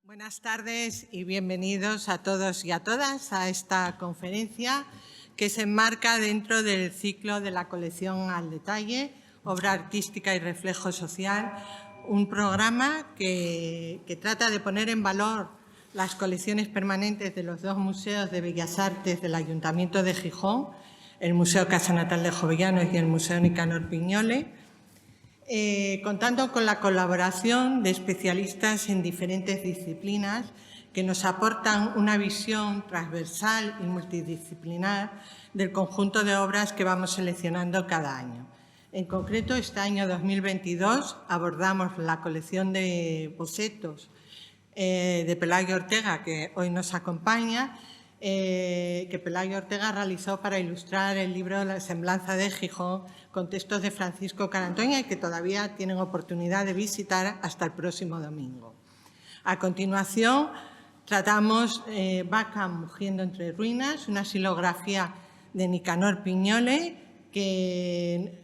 Buenas tardes y bienvenidos a todos y a todas a esta conferencia que se enmarca dentro del ciclo de la colección Al Detalle, Obra Artística y Reflejo Social, un programa que trata de poner en valor las colecciones permanentes de los dos museos de Bellas Artes del Ayuntamiento de Gijón, el Museo Casa Natal de Jovellanos y el Museo Nicanor Piñole, contando con la colaboración de especialistas en diferentes disciplinas que nos aportan una visión transversal y multidisciplinar del conjunto de obras que vamos seleccionando cada año. En concreto, este año 2022 abordamos la colección de bocetos de Pelayo Ortega, que hoy nos acompaña, que Pelayo Ortega realizó para ilustrar el libro La Semblanza de Gijón, con textos de Francisco Carantoña y que todavía tienen oportunidad de visitar hasta el próximo domingo. A continuación, tratamos Vaca mugiendo entre ruinas, una xilografía de Nicanor Piñole, que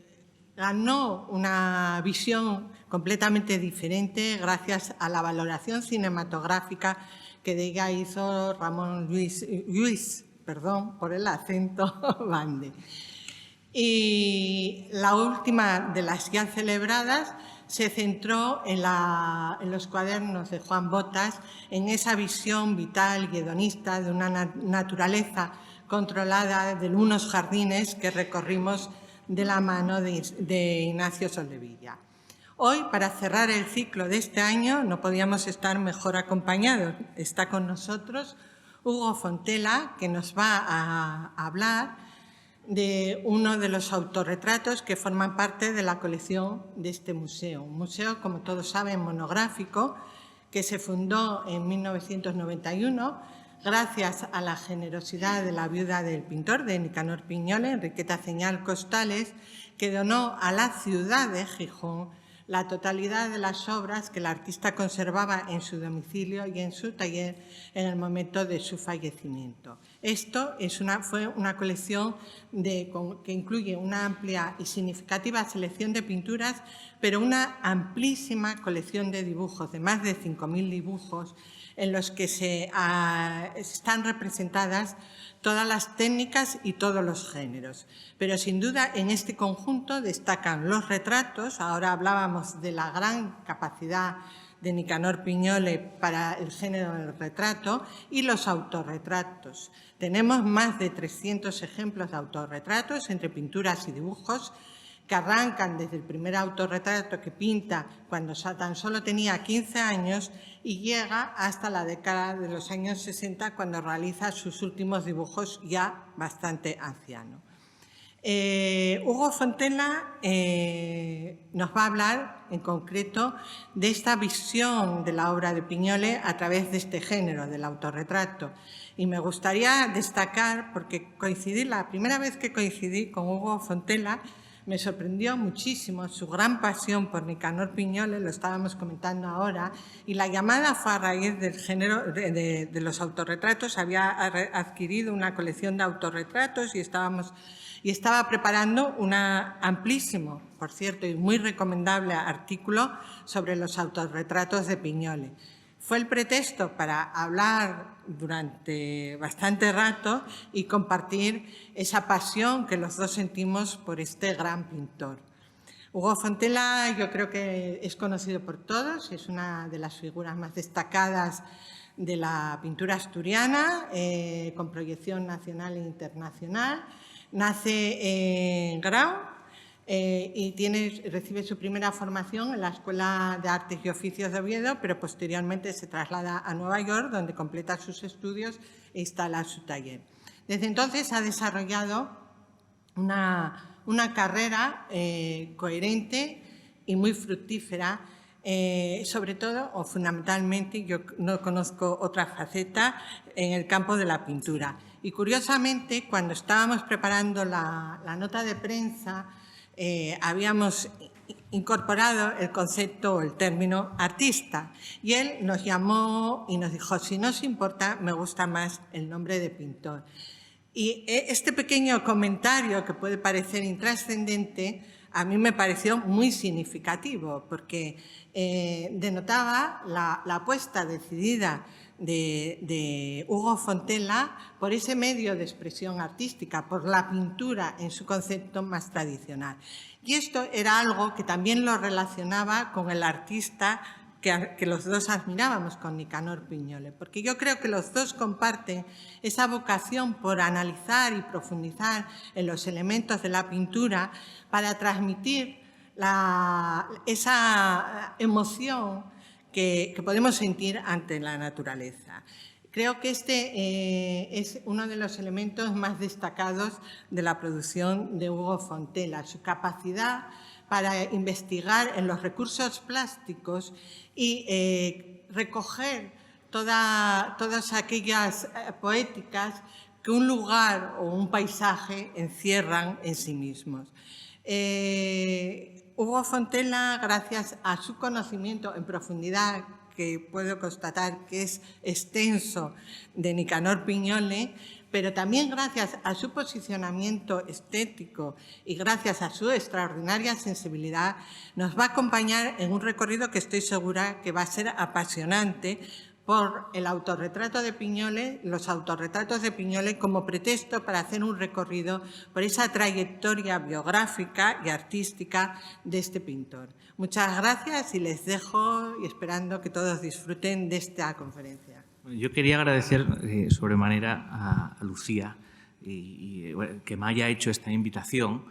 ganó una visión completamente diferente gracias a la valoración cinematográfica que de ella hizo Ramón Lluís, perdón por el acento, Bande. Y la última de las ya celebradas se centró en los cuadernos de Juan Botas, en esa visión vital y hedonista de una naturaleza controlada de unos jardines que recorrimos de la mano de Ignacio Soldevilla. Hoy, para cerrar el ciclo de este año, no podíamos estar mejor acompañados. Está con nosotros Hugo Fontela, que nos va a hablar de uno de los autorretratos que forman parte de la colección de este museo. Un museo, como todos saben, monográfico, que se fundó en 1991 gracias a la generosidad de la viuda del pintor, de Nicanor Piñole, Enriqueta Ceñal Costales, que donó a la ciudad de Gijón la totalidad de las obras que el artista conservaba en su domicilio y en su taller en el momento de su fallecimiento. Esto fue una colección que incluye una amplia y significativa selección de pinturas, pero una amplísima colección de dibujos, de más de 5.000 dibujos, en los que están representadas todas las técnicas y todos los géneros. Pero sin duda en este conjunto destacan los retratos. Ahora hablábamos de la gran capacidad de Nicanor Piñole para el género del retrato, y los autorretratos. Tenemos más de 300 ejemplos de autorretratos entre pinturas y dibujos, que arrancan desde el primer autorretrato que pinta cuando tan solo tenía 15 años y llega hasta la década de los años 60, cuando realiza sus últimos dibujos ya bastante anciano. Hugo Fontela nos va a hablar en concreto de esta visión de la obra de Piñole a través de este género, del autorretrato. Y me gustaría destacar, porque la primera vez que coincidí con Hugo Fontela, me sorprendió muchísimo su gran pasión por Nicanor Piñole, lo estábamos comentando ahora, y la llamada fue a raíz del género de los autorretratos. Había adquirido una colección de autorretratos y estaba preparando un amplísimo, por cierto, y muy recomendable artículo sobre los autorretratos de Piñole. Fue el pretexto para hablar durante bastante rato y compartir esa pasión que los dos sentimos por este gran pintor. Hugo Fontela, yo creo que es conocido por todos, es una de las figuras más destacadas de la pintura asturiana, con proyección nacional e internacional. Nace en Grau y recibe su primera formación en la Escuela de Artes y Oficios de Oviedo, pero posteriormente se traslada a Nueva York, donde completa sus estudios e instala su taller. Desde entonces ha desarrollado una carrera coherente y muy fructífera, sobre todo o fundamentalmente, yo no conozco otra faceta, en el campo de la pintura. Y curiosamente, cuando estábamos preparando la nota de prensa, habíamos incorporado el concepto o el término artista, y él nos llamó y nos dijo: si no os importa, me gusta más el nombre de pintor. Y este pequeño comentario, que puede parecer intrascendente, a mí me pareció muy significativo, porque denotaba la apuesta decidida de Hugo Fontella por ese medio de expresión artística, por la pintura en su concepto más tradicional. Y esto era algo que también lo relacionaba con el artista que los dos admirábamos, con Nicanor Piñole, porque yo creo que los dos comparten esa vocación por analizar y profundizar en los elementos de la pintura para transmitir esa emoción que podemos sentir ante la naturaleza. Creo que este es uno de los elementos más destacados de la producción de Hugo Fontella, su capacidad para investigar en los recursos plásticos y recoger todas aquellas poéticas que un lugar o un paisaje encierran en sí mismos. Hugo Fontella, gracias a su conocimiento en profundidad, que puedo constatar que es extenso, de Nicanor Piñole, pero también gracias a su posicionamiento estético y gracias a su extraordinaria sensibilidad, nos va a acompañar en un recorrido que estoy segura que va a ser apasionante por el autorretrato de Piñole, los autorretratos de Piñole como pretexto para hacer un recorrido por esa trayectoria biográfica y artística de este pintor. Muchas gracias y les dejo y esperando que todos disfruten de esta conferencia. Yo quería agradecer sobremanera a Lucía que me haya hecho esta invitación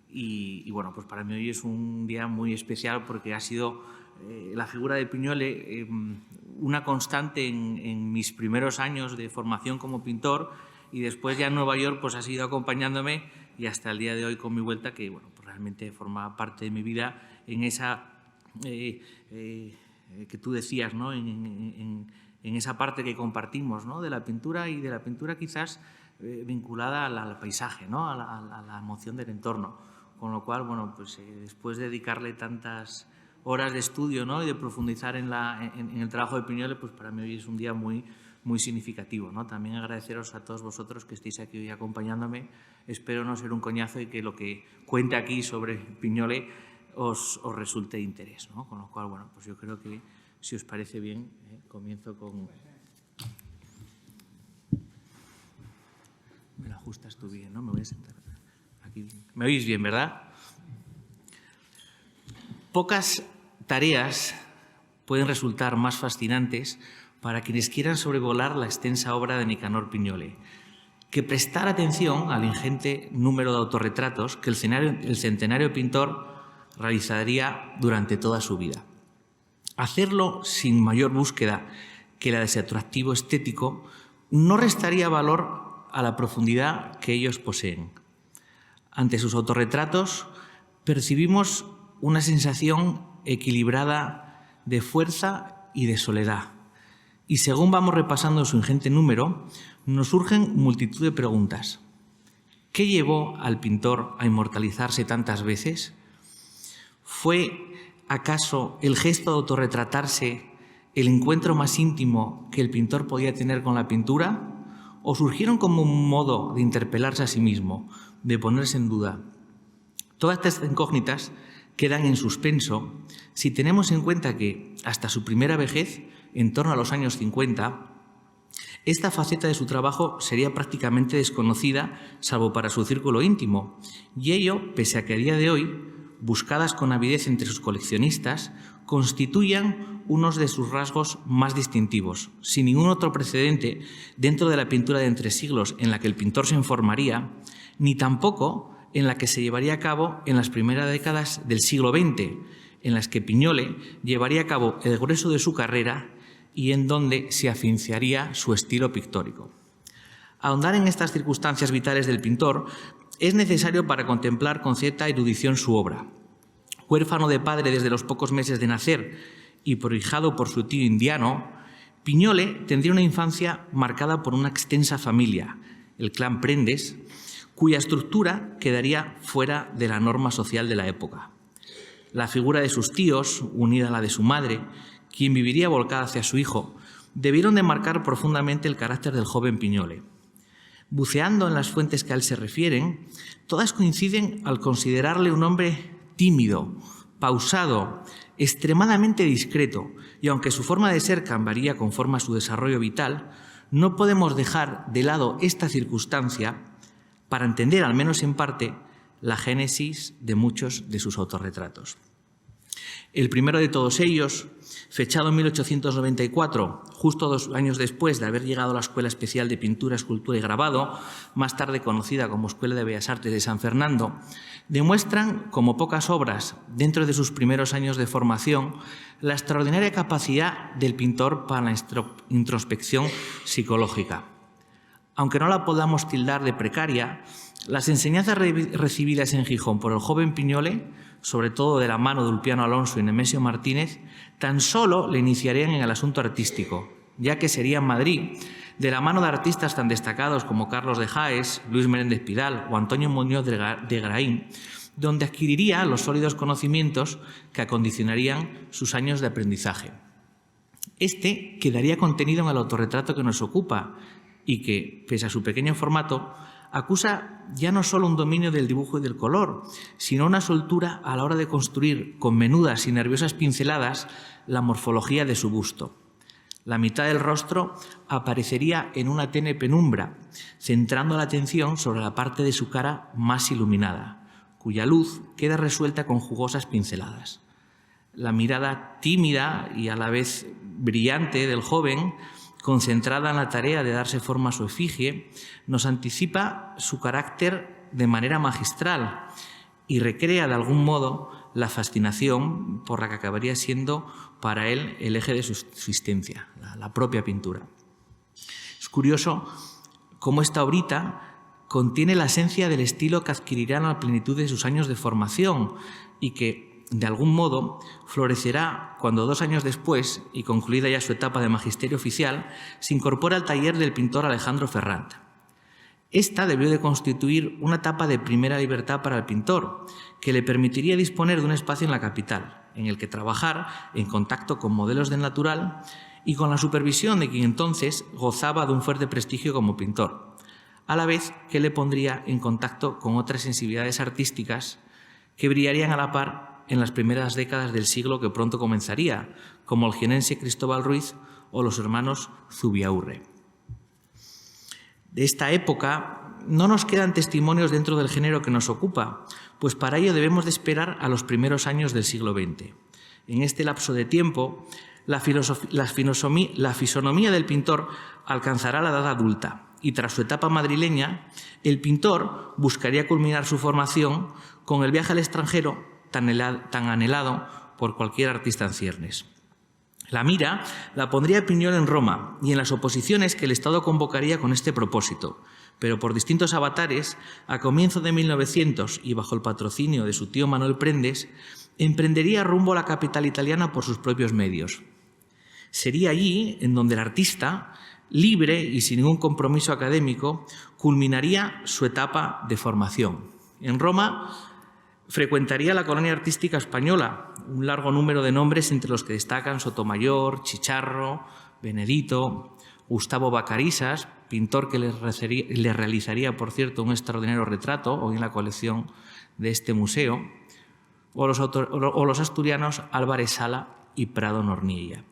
y bueno, pues para mí hoy es un día muy especial porque ha sido la figura de Piñole una constante en mis primeros años de formación como pintor y después ya en Nueva York pues ha seguido acompañándome y hasta el día de hoy con mi vuelta que bueno, pues realmente forma parte de mi vida en esa que tú decías, ¿no? en esa parte que compartimos, ¿no? De la pintura y de la pintura quizás vinculada al paisaje, ¿no? a la emoción del entorno. Con lo cual, bueno, pues después de dedicarle tantas horas de estudio, ¿no? Y de profundizar en el trabajo de Piñole, pues para mí hoy es un día muy significativo, ¿no? También agradeceros a todos vosotros que estéis aquí hoy acompañándome. Espero no ser un coñazo y que lo que cuente aquí sobre Piñole os resulte de interés, ¿no? Con lo cual, bueno, pues yo creo que si os parece bien, comienzo con... Me lo ajustas tú bien, ¿no? Me voy a sentar aquí. ¿Me oís bien, verdad? Pocas tareas pueden resultar más fascinantes para quienes quieran sobrevolar la extensa obra de Nicanor Piñole que prestar atención al ingente número de autorretratos que el centenario pintor realizaría durante toda su vida. Hacerlo sin mayor búsqueda que la de su atractivo estético no restaría valor a la profundidad que ellos poseen. Ante sus autorretratos percibimos una sensación equilibrada de fuerza y de soledad. Y según vamos repasando su ingente número, nos surgen multitud de preguntas. ¿Qué llevó al pintor a inmortalizarse tantas veces? ¿Fue acaso el gesto de autorretratarse el encuentro más íntimo que el pintor podía tener con la pintura? ¿O surgieron como un modo de interpelarse a sí mismo, de ponerse en duda? Todas estas incógnitas quedan en suspenso si tenemos en cuenta que, hasta su primera vejez, en torno a los años 50, esta faceta de su trabajo sería prácticamente desconocida, salvo para su círculo íntimo, y ello, pese a que a día de hoy, buscadas con avidez entre sus coleccionistas, constituyan unos de sus rasgos más distintivos, sin ningún otro precedente dentro de la pintura de entre siglos en la que el pintor se informaría, ni tampoco en la que se llevaría a cabo en las primeras décadas del siglo XX, en las que Piñole llevaría a cabo el grueso de su carrera y en donde se afianzaría su estilo pictórico. Ahondar en estas circunstancias vitales del pintor es necesario para contemplar con cierta erudición su obra. Huérfano de padre desde los pocos meses de nacer y prohijado por su tío indiano, Piñole tendría una infancia marcada por una extensa familia, el clan Prendes, cuya estructura quedaría fuera de la norma social de la época. La figura de sus tíos, unida a la de su madre, quien viviría volcada hacia su hijo, debieron de marcar profundamente el carácter del joven Piñole. Buceando en las fuentes que a él se refieren, todas coinciden al considerarle un hombre tímido, pausado, extremadamente discreto, y aunque su forma de ser cambiaría conforme a su desarrollo vital, no podemos dejar de lado esta circunstancia para entender, al menos en parte, la génesis de muchos de sus autorretratos. El primero de todos ellos, fechado en 1894, justo 2 años después de haber llegado a la Escuela Especial de Pintura, Escultura y Grabado, más tarde conocida como Escuela de Bellas Artes de San Fernando, demuestran, como pocas obras dentro de sus primeros años de formación, la extraordinaria capacidad del pintor para la introspección psicológica. Aunque no la podamos tildar de precaria, las enseñanzas recibidas en Gijón por el joven Piñole, sobre todo de la mano de Ulpiano Alonso y Nemesio Martínez, tan solo le iniciarían en el asunto artístico, ya que sería en Madrid, de la mano de artistas tan destacados como Carlos de Haes, Luis Menéndez Pidal o Antonio Muñoz de Graín, donde adquiriría los sólidos conocimientos que acondicionarían sus años de aprendizaje. Este quedaría contenido en el autorretrato que nos ocupa y que, pese a su pequeño formato, acusa ya no solo un dominio del dibujo y del color, sino una soltura a la hora de construir con menudas y nerviosas pinceladas la morfología de su busto. La mitad del rostro aparecería en una tenue penumbra, centrando la atención sobre la parte de su cara más iluminada, cuya luz queda resuelta con jugosas pinceladas. La mirada tímida y a la vez brillante del joven, concentrada en la tarea de darse forma a su efigie, nos anticipa su carácter de manera magistral y recrea de algún modo la fascinación por la que acabaría siendo para él el eje de su existencia, la propia pintura. Es curioso cómo esta obrita contiene la esencia del estilo que adquirirán a la plenitud de sus años de formación y que, de algún modo, florecerá cuando 2 años después, y concluida ya su etapa de magisterio oficial, se incorpora al taller del pintor Alejandro Ferrand. Esta debió de constituir una etapa de primera libertad para el pintor, que le permitiría disponer de un espacio en la capital, en el que trabajar en contacto con modelos del natural y con la supervisión de quien entonces gozaba de un fuerte prestigio como pintor, a la vez que le pondría en contacto con otras sensibilidades artísticas que brillarían a la par en las primeras décadas del siglo que pronto comenzaría, como el jienense Cristóbal Ruiz o los hermanos Zubiaurre. De esta época no nos quedan testimonios dentro del género que nos ocupa, pues para ello debemos de esperar a los primeros años del siglo XX. En este lapso de tiempo, la fisonomía del pintor alcanzará la edad adulta y tras su etapa madrileña, el pintor buscaría culminar su formación con el viaje al extranjero tan anhelado por cualquier artista en ciernes. La mira la pondría Piñol en Roma y en las oposiciones que el Estado convocaría con este propósito, pero por distintos avatares, a comienzo de 1900 y bajo el patrocinio de su tío Manuel Prendes, emprendería rumbo a la capital italiana por sus propios medios. Sería allí en donde el artista, libre y sin ningún compromiso académico, culminaría su etapa de formación. En Roma frecuentaría la colonia artística española, un largo número de nombres entre los que destacan Sotomayor, Chicharro, Benedito, Gustavo Vacarisas, pintor que le realizaría, por cierto, un extraordinario retrato hoy en la colección de este museo, o los asturianos Álvarez Sala y Prado Norniella.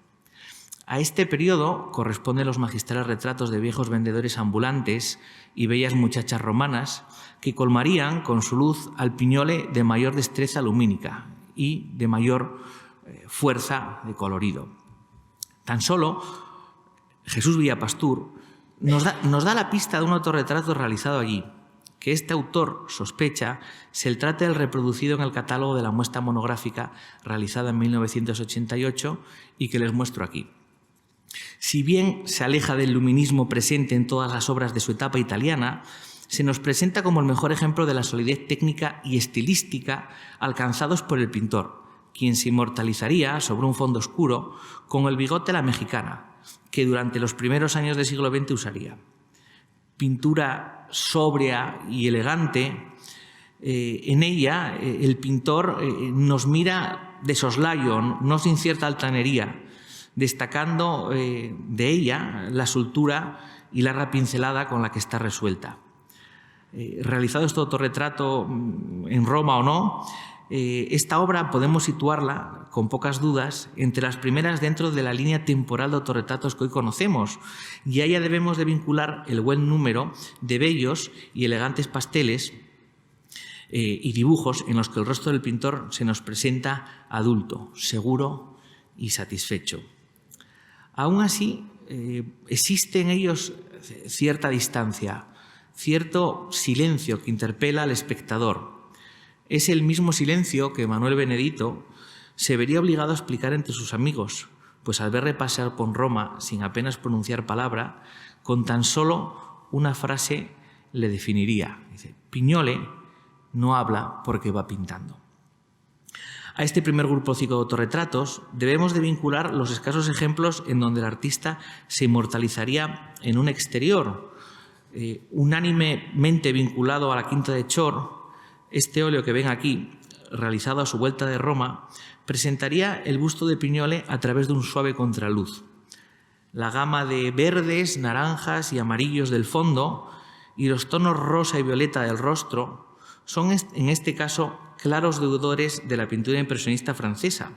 A este periodo corresponden los magistrales retratos de viejos vendedores ambulantes y bellas muchachas romanas que colmarían con su luz al Piñole de mayor destreza lumínica y de mayor fuerza de colorido. Tan solo Jesús Villapastur nos da la pista de un autorretrato realizado allí, que este autor sospecha se el trate del reproducido en el catálogo de la muestra monográfica realizada en 1988 y que les muestro aquí. Si bien se aleja del luminismo presente en todas las obras de su etapa italiana, se nos presenta como el mejor ejemplo de la solidez técnica y estilística alcanzados por el pintor, quien se inmortalizaría sobre un fondo oscuro con el bigote a la mexicana, que durante los primeros años del siglo XX usaría. Pintura sobria y elegante, en ella el pintor nos mira de soslayo, no sin cierta altanería, destacando de ella la soltura y larga pincelada con la que está resuelta. Realizado este autorretrato en Roma o no, esta obra podemos situarla, con pocas dudas, entre las primeras dentro de la línea temporal de autorretratos que hoy conocemos, y a ella debemos de vincular el buen número de bellos y elegantes pasteles y dibujos en los que el rostro del pintor se nos presenta adulto, seguro y satisfecho. Aún así, existe en ellos cierta distancia, cierto silencio que interpela al espectador. Es el mismo silencio que Manuel Benedito se vería obligado a explicar entre sus amigos, pues al verle pasear por Roma sin apenas pronunciar palabra, con tan solo una frase le definiría. Dice: Pignole no habla porque va pintando. A este primer grupocico de autorretratos debemos de vincular los escasos ejemplos en donde el artista se inmortalizaría en un exterior, unánimemente vinculado a la Quinta de Chor. Este óleo que ven aquí, realizado a su vuelta de Roma, presentaría el busto de Pignole a través de un suave contraluz. La gama de verdes, naranjas y amarillos del fondo y los tonos rosa y violeta del rostro son, en este caso, claros deudores de la pintura impresionista francesa.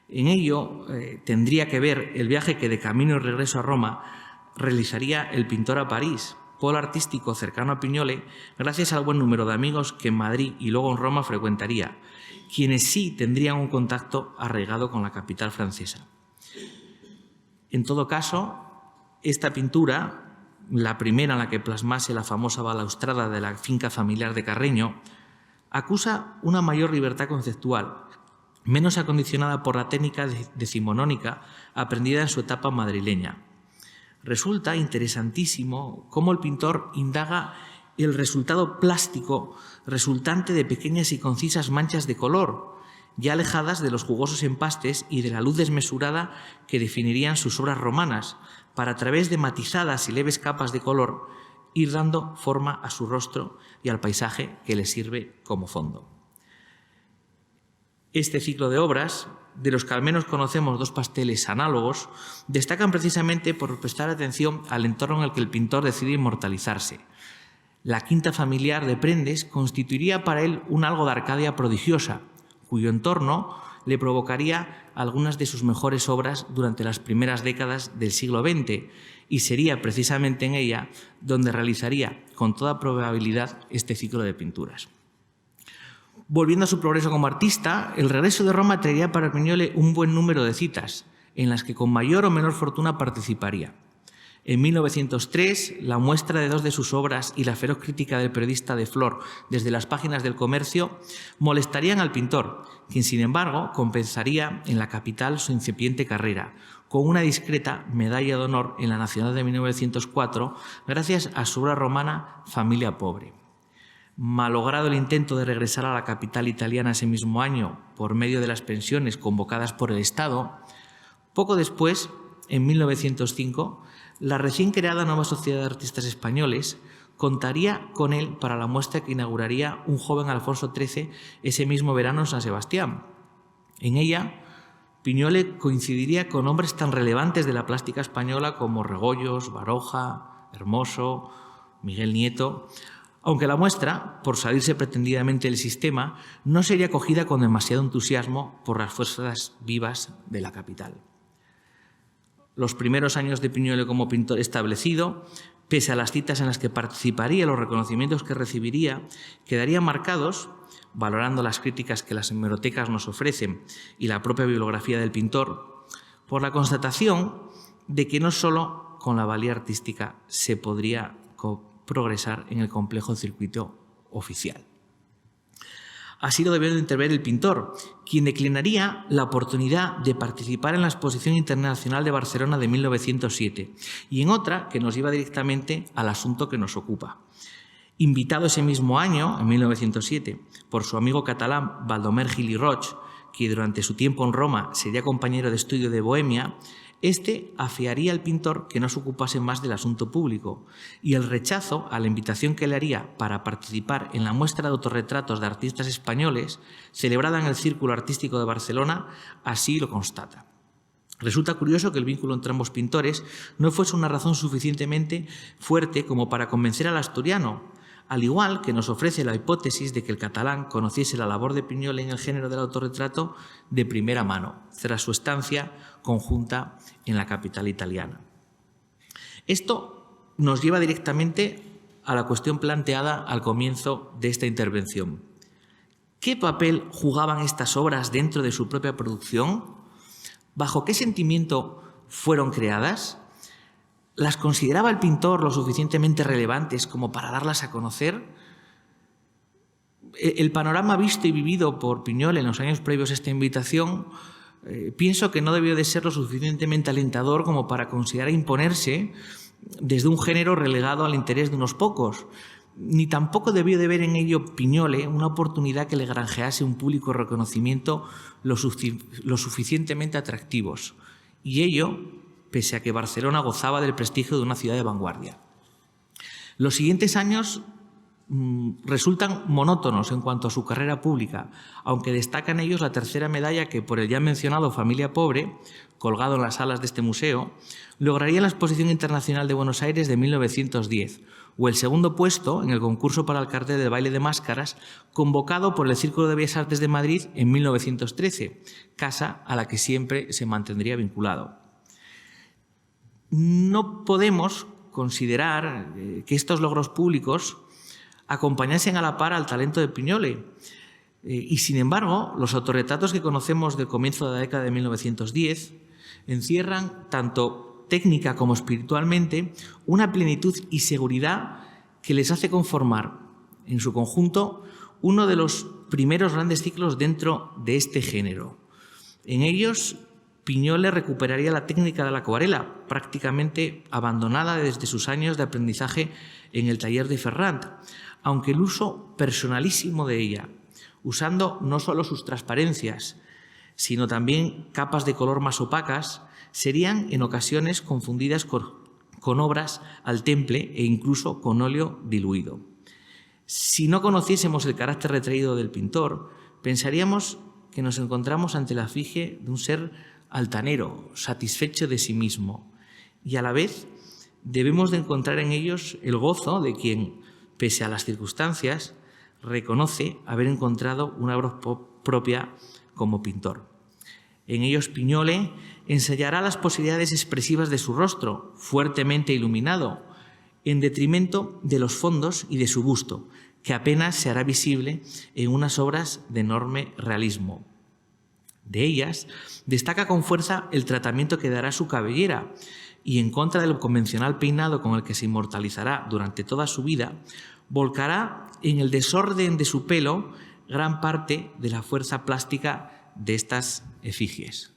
En ello tendría que ver el viaje que de camino y regreso a Roma realizaría el pintor a París, polo artístico cercano a Pignole, gracias al buen número de amigos que en Madrid y luego en Roma frecuentaría, quienes sí tendrían un contacto arraigado con la capital francesa. En todo caso, esta pintura, la primera en la que plasmase la famosa balaustrada de la finca familiar de Carreño, acusa una mayor libertad conceptual, menos acondicionada por la técnica decimonónica aprendida en su etapa madrileña. Resulta interesantísimo cómo el pintor indaga el resultado plástico resultante de pequeñas y concisas manchas de color, ya alejadas de los jugosos empastes y de la luz desmesurada que definirían sus obras romanas, para a través de matizadas y leves capas de color ir dando forma a su rostro y al paisaje que le sirve como fondo. Este ciclo de obras, de los que al menos conocemos dos pasteles análogos, destacan precisamente por prestar atención al entorno en el que el pintor decide inmortalizarse. La quinta familiar de Prendes constituiría para él un algo de Arcadia prodigiosa, cuyo entorno le provocaría algunas de sus mejores obras durante las primeras décadas del siglo XX, y sería precisamente en ella donde realizaría con toda probabilidad este ciclo de pinturas. Volviendo a su progreso como artista, el regreso de Roma traería para Pignole un buen número de citas, en las que con mayor o menor fortuna participaría. En 1903, la muestra de dos de sus obras y la feroz crítica del periodista de Flor desde las páginas del Comercio molestarían al pintor, quien sin embargo compensaría en la capital su incipiente carrera, con una discreta medalla de honor en la Nacional de 1904 gracias a su obra romana Familia Pobre. Malogrado el intento de regresar a la capital italiana ese mismo año por medio de las pensiones convocadas por el Estado, poco después, en 1905, la recién creada nueva Sociedad de Artistas Españoles contaría con él para la muestra que inauguraría un joven Alfonso XIII ese mismo verano en San Sebastián. En ella, Pignole coincidiría con hombres tan relevantes de la plástica española como Regoyos, Baroja, Hermoso, Miguel Nieto, aunque la muestra, por salirse pretendidamente del sistema, no sería acogida con demasiado entusiasmo por las fuerzas vivas de la capital. Los primeros años de Pignole como pintor establecido, pese a las citas en las que participaría y los reconocimientos que recibiría, quedarían marcados, valorando las críticas que las hemerotecas nos ofrecen y la propia bibliografía del pintor, por la constatación de que no solo con la valía artística se podría progresar en el complejo circuito oficial. Así lo debió de intervenir el pintor, quien declinaría la oportunidad de participar en la Exposición Internacional de Barcelona de 1907 y en otra que nos lleva directamente al asunto que nos ocupa. Invitado ese mismo año, en 1907, por su amigo catalán Baldomer Gil i Roig, que durante su tiempo en Roma sería compañero de estudio de Bohemia, este afiaría al pintor que no se ocupase más del asunto público, y el rechazo a la invitación que le haría para participar en la muestra de autorretratos de artistas españoles celebrada en el Círculo Artístico de Barcelona así lo constata. Resulta curioso que el vínculo entre ambos pintores no fuese una razón suficientemente fuerte como para convencer al asturiano, al igual que nos ofrece la hipótesis de que el catalán conociese la labor de Piñol en el género del autorretrato de primera mano, tras su estancia conjunta en la capital italiana. Esto nos lleva directamente a la cuestión planteada al comienzo de esta intervención. ¿Qué papel jugaban estas obras dentro de su propia producción? ¿Bajo qué sentimiento fueron creadas? ¿Las consideraba el pintor lo suficientemente relevantes como para darlas a conocer? El panorama visto y vivido por Piñol en los años previos a esta invitación, pienso que no debió de ser lo suficientemente alentador como para considerar imponerse desde un género relegado al interés de unos pocos, ni tampoco debió de ver en ello Piñol una oportunidad que le granjease un público reconocimiento lo suficientemente atractivos, y ello pese a que Barcelona gozaba del prestigio de una ciudad de vanguardia. Los siguientes años resultan monótonos en cuanto a su carrera pública, aunque destaca en ellos la tercera medalla que, por el ya mencionado Familia Pobre, colgado en las salas de este museo, lograría en la Exposición Internacional de Buenos Aires de 1910, o el segundo puesto en el concurso para el cartel del baile de máscaras, convocado por el Círculo de Bellas Artes de Madrid en 1913, casa a la que siempre se mantendría vinculado. No podemos considerar que estos logros públicos acompañasen a la par al talento de Piñol. Y, sin embargo, los autorretratos que conocemos del comienzo de la década de 1910 encierran, tanto técnica como espiritualmente, una plenitud y seguridad que les hace conformar, en su conjunto, uno de los primeros grandes ciclos dentro de este género. En ellos, Piñol recuperaría la técnica de la acuarela, prácticamente abandonada desde sus años de aprendizaje en el taller de Ferrand, aunque el uso personalísimo de ella, usando no solo sus transparencias, sino también capas de color más opacas, serían en ocasiones confundidas con obras al temple e incluso con óleo diluido. Si no conociésemos el carácter retraído del pintor, pensaríamos que nos encontramos ante la efigie de un ser altanero, satisfecho de sí mismo, y a la vez debemos de encontrar en ellos el gozo de quien, pese a las circunstancias, reconoce haber encontrado una obra propia como pintor. En ellos Piñol ensayará las posibilidades expresivas de su rostro, fuertemente iluminado, en detrimento de los fondos y de su busto, que apenas se hará visible en unas obras de enorme realismo. De ellas, destaca con fuerza el tratamiento que dará su cabellera y, en contra del convencional peinado con el que se inmortalizará durante toda su vida, volcará en el desorden de su pelo gran parte de la fuerza plástica de estas efigies.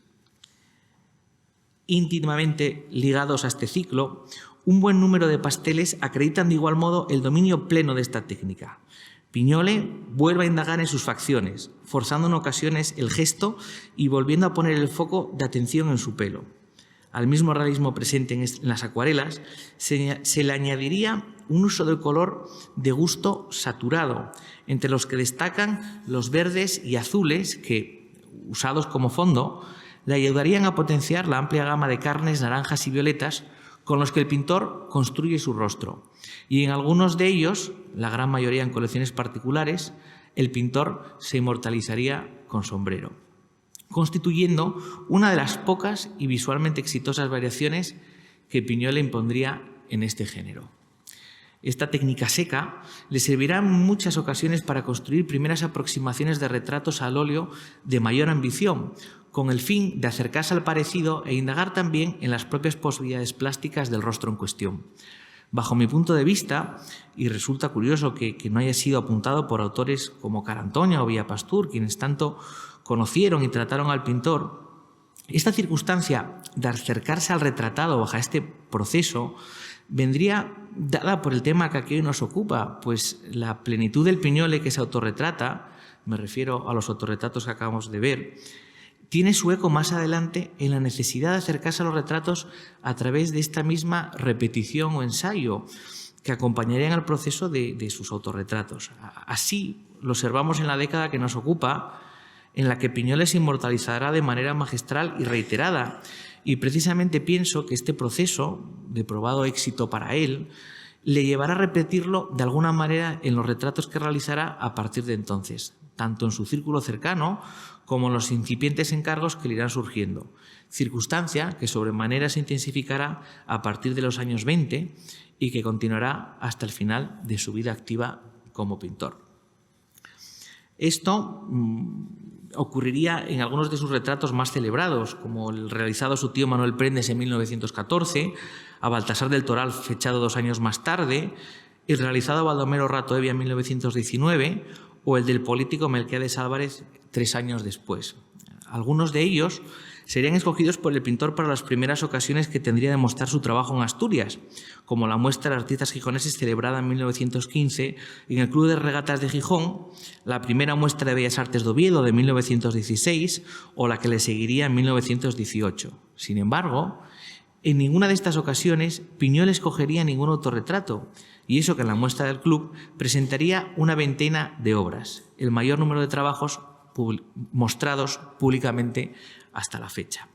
Íntimamente ligados a este ciclo, un buen número de pasteles acreditan de igual modo el dominio pleno de esta técnica. Piñol vuelve a indagar en sus facciones, forzando en ocasiones el gesto y volviendo a poner el foco de atención en su pelo. Al mismo realismo presente en las acuarelas se le añadiría un uso del color de gusto saturado, entre los que destacan los verdes y azules que, usados como fondo, le ayudarían a potenciar la amplia gama de carnes, naranjas y violetas con los que el pintor construye su rostro. Y en algunos de ellos, la gran mayoría en colecciones particulares, el pintor se inmortalizaría con sombrero, constituyendo una de las pocas y visualmente exitosas variaciones que Piñol impondría en este género. Esta técnica seca le servirá en muchas ocasiones para construir primeras aproximaciones de retratos al óleo de mayor ambición, con el fin de acercarse al parecido e indagar también en las propias posibilidades plásticas del rostro en cuestión. Bajo mi punto de vista, y resulta curioso que no haya sido apuntado por autores como Carantoña o Villapastur, quienes tanto conocieron y trataron al pintor, esta circunstancia de acercarse al retratado bajo este proceso vendría dada por el tema que aquí hoy nos ocupa, pues la plenitud del Piñol que se autorretrata, me refiero a los autorretratos que acabamos de ver, tiene su eco más adelante en la necesidad de acercarse a los retratos a través de esta misma repetición o ensayo que acompañarían al proceso de sus autorretratos. Así lo observamos en la década que nos ocupa, en la que Piñol se inmortalizará de manera magistral y reiterada. Y precisamente pienso que este proceso, de probado éxito para él, le llevará a repetirlo de alguna manera en los retratos que realizará a partir de entonces, tanto en su círculo cercano como en los incipientes encargos que le irán surgiendo, circunstancia que sobremanera se intensificará a partir de los años 20 y que continuará hasta el final de su vida activa como pintor. Esto ocurriría en algunos de sus retratos más celebrados, como el realizado a su tío Manuel Prendes en 1914, a Baltasar del Toral fechado 2 años más tarde, el realizado a Baldomero Rato Evia en 1919 o el del político Melquiades Álvarez 3 años después. Algunos de ellos serían escogidos por el pintor para las primeras ocasiones que tendría de mostrar su trabajo en Asturias, como la muestra de artistas gijoneses celebrada en 1915 en el Club de Regatas de Gijón, la primera muestra de Bellas Artes de Oviedo de 1916 o la que le seguiría en 1918. Sin embargo, en ninguna de estas ocasiones Piñol escogería ningún autorretrato, y eso que en la muestra del club presentaría una veintena de obras, el mayor número de trabajos mostrados públicamente hasta la fecha.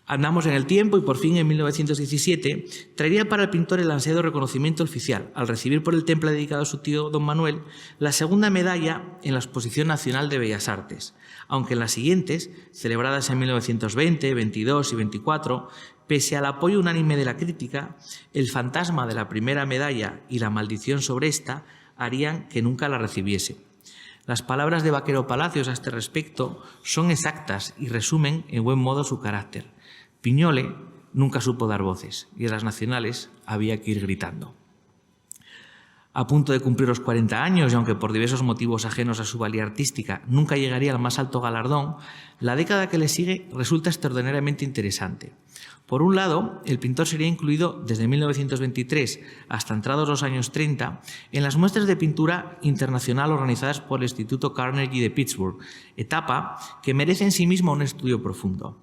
Andamos en el tiempo y por fin en 1917 traería para el pintor el ansiado reconocimiento oficial al recibir por el temple dedicado a su tío don Manuel la segunda medalla en la Exposición Nacional de Bellas Artes, aunque en las siguientes, celebradas en 1920, 22 y 24, pese al apoyo unánime de la crítica, el fantasma de la primera medalla y la maldición sobre esta harían que nunca la recibiese. Las palabras de Vaquero Palacios a este respecto son exactas y resumen en buen modo su carácter. Piñole nunca supo dar voces y en las nacionales había que ir gritando. A punto de cumplir los 40 años y aunque por diversos motivos ajenos a su valía artística nunca llegaría al más alto galardón, la década que le sigue resulta extraordinariamente interesante. Por un lado, el pintor sería incluido desde 1923 hasta entrados los años 30 en las muestras de pintura internacional organizadas por el Instituto Carnegie de Pittsburgh, etapa que merece en sí misma un estudio profundo.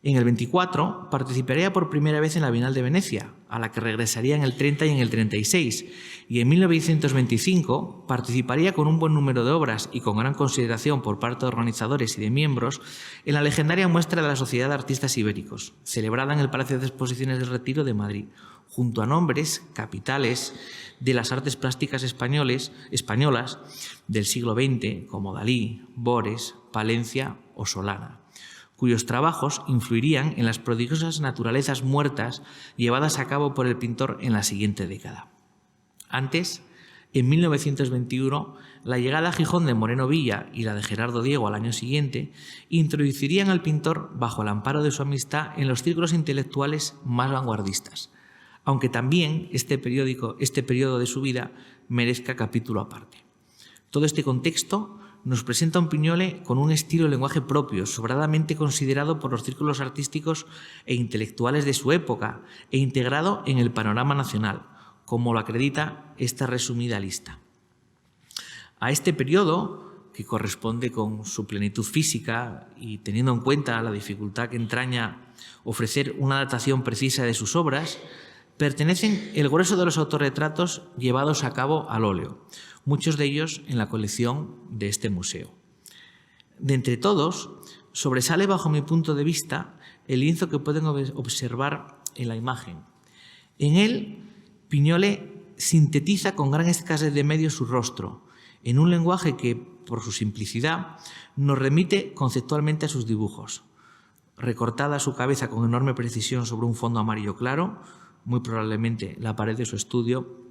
En el 24 participaría por primera vez en la Bienal de Venecia, a la que regresaría en el 30 y en el 36, y en 1925 participaría con un buen número de obras y con gran consideración por parte de organizadores y de miembros en la legendaria muestra de la Sociedad de Artistas Ibéricos, celebrada en el Palacio de Exposiciones del Retiro de Madrid, junto a nombres capitales de las artes plásticas españolas del siglo XX, como Dalí, Bores, Palencia o Solana, cuyos trabajos influirían en las prodigiosas naturalezas muertas llevadas a cabo por el pintor en la siguiente década. Antes, en 1921, la llegada a Gijón de Moreno Villa y la de Gerardo Diego al año siguiente introducirían al pintor bajo el amparo de su amistad en los círculos intelectuales más vanguardistas, aunque también este periodo de su vida merezca capítulo aparte. Todo este contexto nos presenta a un Piñole con un estilo de lenguaje propio, sobradamente considerado por los círculos artísticos e intelectuales de su época e integrado en el panorama nacional, como lo acredita esta resumida lista. A este periodo, que corresponde con su plenitud física y teniendo en cuenta la dificultad que entraña ofrecer una datación precisa de sus obras, pertenecen el grueso de los autorretratos llevados a cabo al óleo, muchos de ellos en la colección de este museo. De entre todos, sobresale bajo mi punto de vista el lienzo que pueden observar en la imagen. En él, Piñole sintetiza con gran escasez de medios su rostro, en un lenguaje que, por su simplicidad, nos remite conceptualmente a sus dibujos. Recortada su cabeza con enorme precisión sobre un fondo amarillo claro, muy probablemente la pared de su estudio,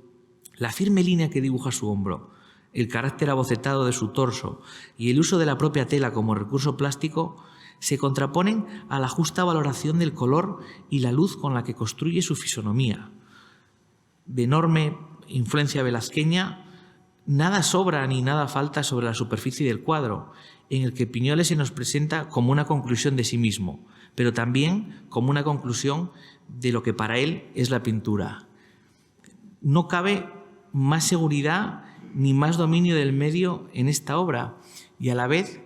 la firme línea que dibuja su hombro, el carácter abocetado de su torso y el uso de la propia tela como recurso plástico se contraponen a la justa valoración del color y la luz con la que construye su fisonomía. De enorme influencia velazqueña, nada sobra ni nada falta sobre la superficie del cuadro, en el que Piñole se nos presenta como una conclusión de sí mismo, pero también como una conclusión de lo que para él es la pintura. No cabe más seguridad ni más dominio del medio en esta obra y a la vez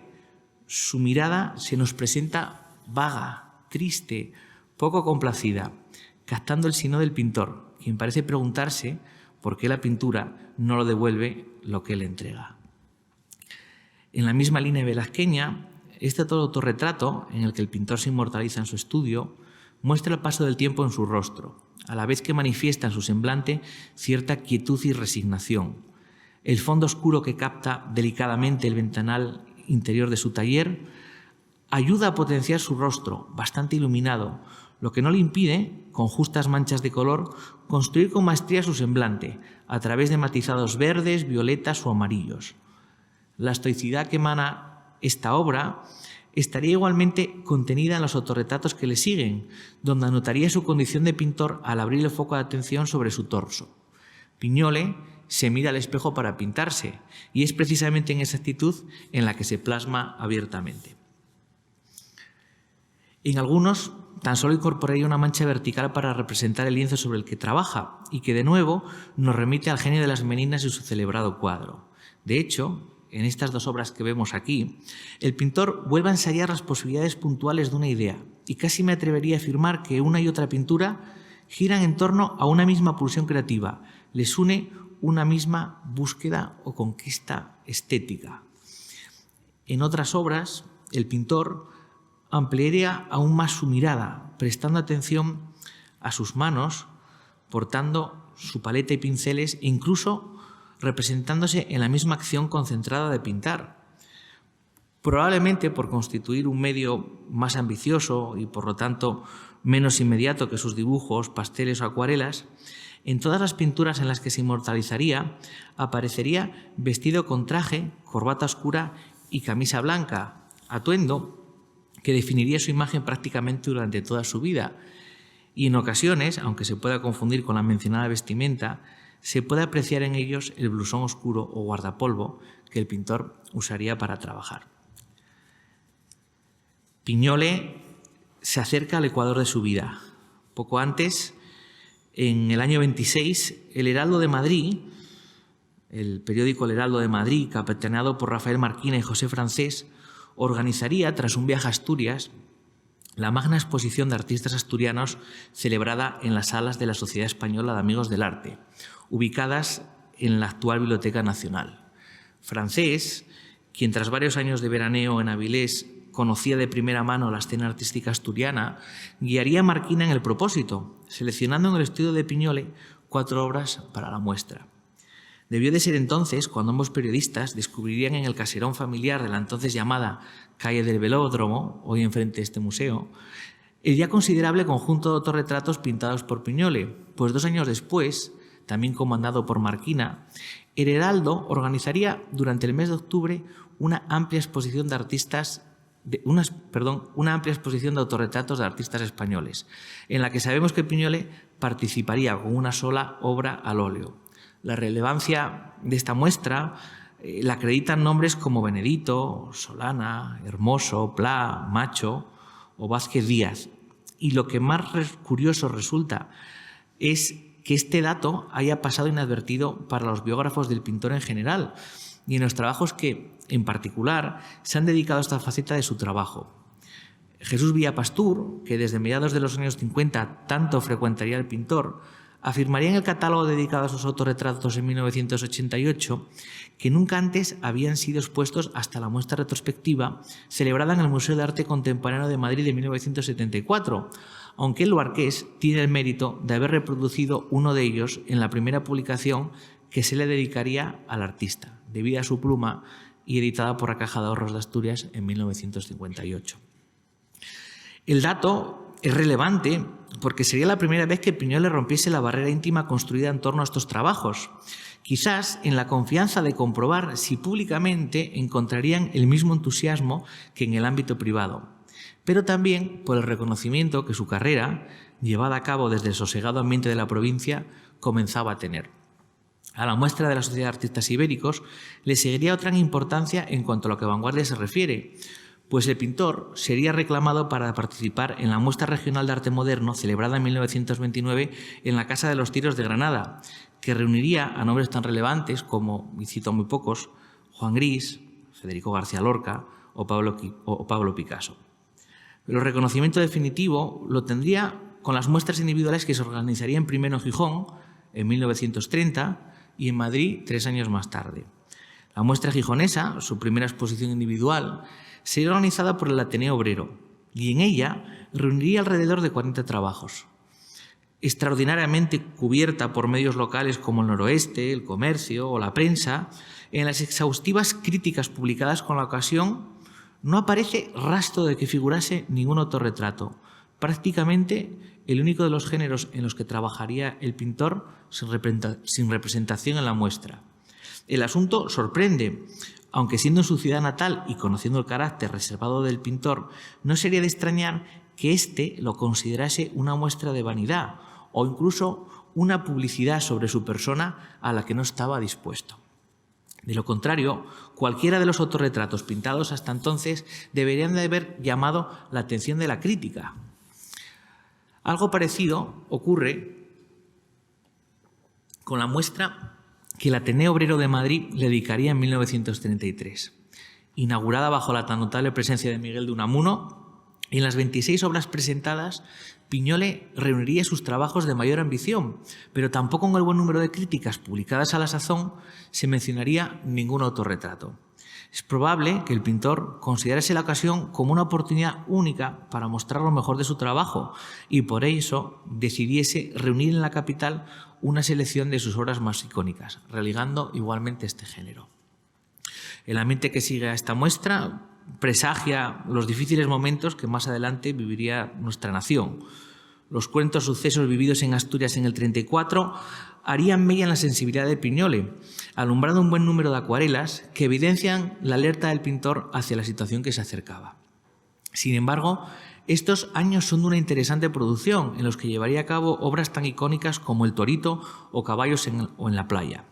su mirada se nos presenta vaga, triste, poco complacida, captando el sino del pintor, quien parece preguntarse por qué la pintura no lo devuelve lo que le entrega. En la misma línea velazqueña, este autorretrato, en el que el pintor se inmortaliza en su estudio, muestra el paso del tiempo en su rostro, a la vez que manifiesta en su semblante cierta quietud y resignación. El fondo oscuro que capta delicadamente el ventanal interior de su taller ayuda a potenciar su rostro, bastante iluminado, lo que no le impide, con justas manchas de color, construir con maestría su semblante, a través de matizados verdes, violetas o amarillos. La estoicidad que emana esta obra estaría igualmente contenida en los autorretratos que le siguen, donde anotaría su condición de pintor al abrir el foco de atención sobre su torso. Pignole se mira al espejo para pintarse, y es precisamente en esa actitud en la que se plasma abiertamente. En algunos, tan solo incorporaría una mancha vertical para representar el lienzo sobre el que trabaja, y que de nuevo nos remite al genio de las Meninas y su celebrado cuadro. De hecho, en estas dos obras que vemos aquí, el pintor vuelve a ensayar las posibilidades puntuales de una idea, y casi me atrevería a afirmar que una y otra pintura giran en torno a una misma pulsión creativa, les une una misma búsqueda o conquista estética. En otras obras, el pintor ampliaría aún más su mirada, prestando atención a sus manos, portando su paleta y pinceles e incluso representándose en la misma acción concentrada de pintar. Probablemente por constituir un medio más ambicioso y por lo tanto menos inmediato que sus dibujos, pasteles o acuarelas, en todas las pinturas en las que se inmortalizaría aparecería vestido con traje, corbata oscura y camisa blanca, atuendo que definiría su imagen prácticamente durante toda su vida. Y en ocasiones, aunque se pueda confundir con la mencionada vestimenta, se puede apreciar en ellos el blusón oscuro o guardapolvo que el pintor usaría para trabajar. Pignole se acerca al ecuador de su vida. Poco antes, en el año 26, el Heraldo de Madrid, el periódico El Heraldo de Madrid, capitaneado por Rafael Marquina y José Francés, organizaría, tras un viaje a Asturias, la magna exposición de artistas asturianos celebrada en las salas de la Sociedad Española de Amigos del Arte, ubicadas en la actual Biblioteca Nacional. Francés, quien tras varios años de veraneo en Avilés conocía de primera mano la escena artística asturiana, guiaría a Marquina en el propósito, seleccionando en el estudio de Pignole 4 obras para la muestra. Debió de ser entonces cuando ambos periodistas descubrirían en el caserón familiar de la entonces llamada Calle del Velódromo, hoy enfrente de este museo, el ya considerable conjunto de autorretratos pintados por Pignole, pues 2 años después, también comandado por Marquina, el Heraldo organizaría durante el mes de octubre una amplia exposición de autorretratos de artistas españoles, en la que sabemos que Pignole participaría con una sola obra al óleo. La relevancia de esta muestra la acreditan nombres como Benedito, Solana, Hermoso, Pla, Macho o Vázquez Díaz. Y lo que más curioso resulta es que este dato haya pasado inadvertido para los biógrafos del pintor en general y en los trabajos que, en particular, se han dedicado a esta faceta de su trabajo. Jesús Villapastur, que desde mediados de los años 50 tanto frecuentaría al pintor, afirmaría en el catálogo dedicado a sus autorretratos en 1988 que nunca antes habían sido expuestos hasta la muestra retrospectiva celebrada en el Museo de Arte Contemporáneo de Madrid de 1974, aunque el Luarqués tiene el mérito de haber reproducido uno de ellos en la primera publicación que se le dedicaría al artista, debida a su pluma y editada por la Caja de Ahorros de Asturias en 1958. El dato es relevante porque sería la primera vez que Pignole rompiese la barrera íntima construida en torno a estos trabajos, quizás en la confianza de comprobar si públicamente encontrarían el mismo entusiasmo que en el ámbito privado, pero también por el reconocimiento que su carrera, llevada a cabo desde el sosegado ambiente de la provincia, comenzaba a tener. A la muestra de la Sociedad de Artistas Ibéricos le seguiría otra importancia en cuanto a lo que vanguardia se refiere, pues el pintor sería reclamado para participar en la Muestra Regional de Arte Moderno celebrada en 1929 en la Casa de los Tiros de Granada, que reuniría a nombres tan relevantes como, y cito muy pocos, Juan Gris, Federico García Lorca o Pablo Picasso. Pero el reconocimiento definitivo lo tendría con las muestras individuales que se organizarían primero en Gijón en 1930 y en Madrid 3 años más tarde. La muestra gijonesa, su primera exposición individual, sería organizada por el Ateneo Obrero y en ella reuniría alrededor de 40 trabajos. Extraordinariamente cubierta por medios locales como El Noroeste, El Comercio o la prensa, en las exhaustivas críticas publicadas con la ocasión no aparece rastro de que figurase ningún autorretrato. Prácticamente el único de los géneros en los que trabajaría el pintor sin representación en la muestra. El asunto sorprende, aunque siendo en su ciudad natal y conociendo el carácter reservado del pintor, no sería de extrañar que éste lo considerase una muestra de vanidad o incluso una publicidad sobre su persona a la que no estaba dispuesto. De lo contrario, cualquiera de los autorretratos pintados hasta entonces deberían de haber llamado la atención de la crítica. Algo parecido ocurre con la muestra que el Ateneo Obrero de Madrid le dedicaría en 1933. Inaugurada bajo la tan notable presencia de Miguel de Unamuno, en las 26 obras presentadas, Piñole reuniría sus trabajos de mayor ambición, pero tampoco en el buen número de críticas publicadas a la sazón se mencionaría ningún autorretrato. Es probable que el pintor considerase la ocasión como una oportunidad única para mostrar lo mejor de su trabajo y por eso decidiese reunir en la capital una selección de sus obras más icónicas, relegando igualmente este género. El ambiente que sigue a esta muestra presagia los difíciles momentos que más adelante viviría nuestra nación. Los cruentos sucesos vividos en Asturias en el 34 harían mella en la sensibilidad de Piñole, alumbrando un buen número de acuarelas que evidencian la alerta del pintor hacia la situación que se acercaba. Sin embargo, estos años son de una interesante producción en los que llevaría a cabo obras tan icónicas como El Torito o Caballos en la playa.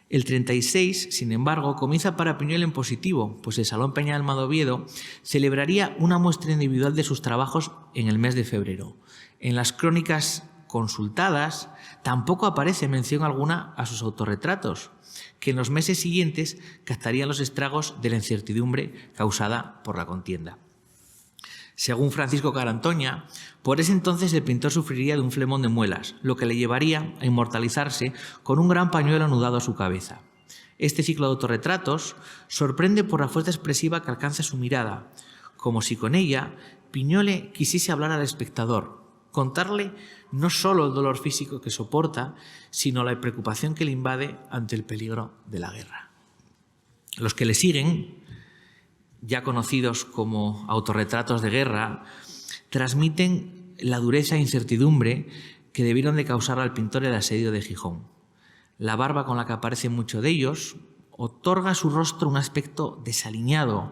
El 36, sin embargo, comienza para Piñole en positivo, pues el Salón Peñalma de Oviedo celebraría una muestra individual de sus trabajos en el mes de febrero. En las crónicas consultadas tampoco aparece mención alguna a sus autorretratos, que en los meses siguientes captarían los estragos de la incertidumbre causada por la contienda. Según Francisco Carantoña, por ese entonces el pintor sufriría de un flemón de muelas, lo que le llevaría a inmortalizarse con un gran pañuelo anudado a su cabeza. Este ciclo de autorretratos sorprende por la fuerza expresiva que alcanza su mirada, como si con ella Piñole quisiese hablar al espectador, contarle no solo el dolor físico que soporta, sino la preocupación que le invade ante el peligro de la guerra. Los que le siguen, ya conocidos como autorretratos de guerra, transmiten la dureza e incertidumbre que debieron de causar al pintor el asedio de Gijón. La barba con la que aparecen muchos de ellos otorga a su rostro un aspecto desaliñado,